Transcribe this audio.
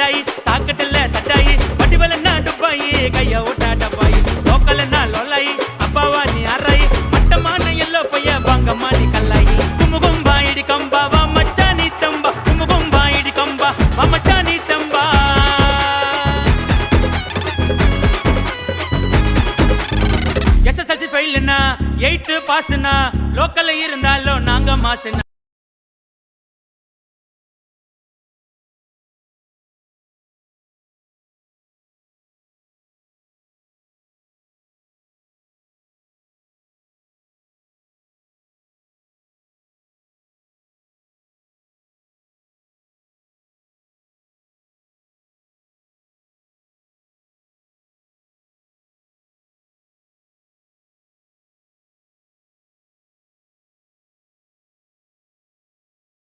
மிட்டாயி சாக்கட்டில் சட்டாயி வடிவலன்னா டுப்பாயி கைய ஓட்டா டப்பாயி லோக்கல்னா லொல்லாயி அப்பாவா நீ அறாயி மட்டமான எல்லோ பைய பாங்கம்மா நீ கல்லாயி குமுகும்பா இடி கம்பா வா மச்சா நீ தம்பா குமுகும்பா இடி கம்பா வா மச்சா நீ தம்பா SSLC ஃபெயில்னா 8 பாஸ்னா லோக்கல்ல இருந்தாலும் நாங்க மாசுனா